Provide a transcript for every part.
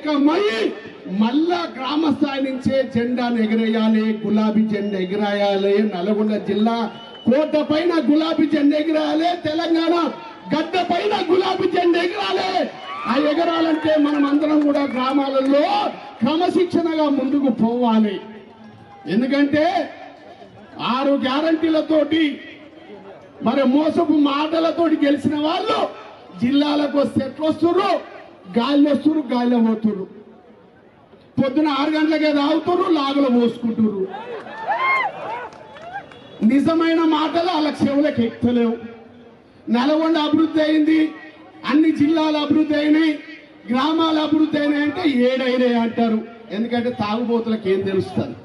ఏకమై మళ్ళా గ్రామ స్థాయి నుంచే జెండాను ఎగిరేయాలి, గులాబీ జెండా ఎగిరేయాలి. నల్గొండ జిల్లా కోట పైన గులాబీ జెండా ఎగిరేయాలి, తెలంగాణ గడ్డ పైన గులాబీ జెండా ఎగిరాలి. ఆ ఎగరాలంటే మనం అందరం కూడా గ్రామాలలో క్రమశిక్షణగా ముందుకు పోవాలి. ఎందుకంటే 6 గ్యారంటీలతోటి మరి మోసపు మాటలతోటి గెలిచిన వాళ్ళు జిల్లాలకు వస్తే ఎట్లొస్తున్నారు, గాలి వస్తున్నారు, గాలిలో పోతున్నారు. పొద్దున 6 గంటలకే తాగుతున్నారు, లాగులో పోసుకుంటున్నారు. నిజమైన మాటలు వాళ్ళ చెవులకు ఎక్కలేవు. నల్గొండ అభివృద్ధి అయింది, అన్ని జిల్లాల అభివృద్ధి అయినాయి, గ్రామాల అభివృద్ధి అయినాయి అంటే ఏడైనాయి అంటారు. ఎందుకంటే తాగుబోతులకు ఏం తెలుస్తుంది?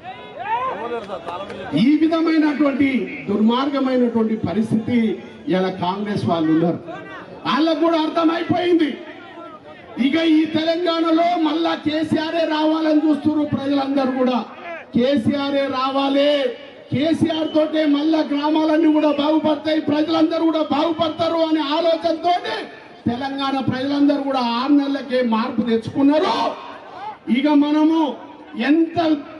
ఈ విధమైనటువంటి దుర్మార్గమైనటువంటి పరిస్థితి ఇలా కాంగ్రెస్ వాళ్ళు ఉన్నారు. వాళ్ళకు కూడా అర్థమైపోయింది. ఇక ఈ తెలంగాణలో మళ్ళా కేసీఆరే రావాలని చూస్తున్నారు ప్రజలందరూ కూడా. కేసీఆరే రావాలి, కేసీఆర్ తోటే మళ్ళా గ్రామాలన్నీ కూడా బాగుపడతాయి, ప్రజలందరూ కూడా బాగుపడతారు అనే ఆలోచనతో తెలంగాణ ప్రజలందరూ కూడా 6 నెలలకే మార్పు తెచ్చుకున్నారు. ఇక మనము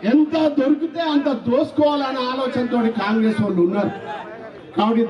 ఎంత దొరికితే అంత దోసుకోవాలనే ఆలోచనతో కాంగ్రెస్ వాళ్ళు ఉన్నారు. కాబట్టి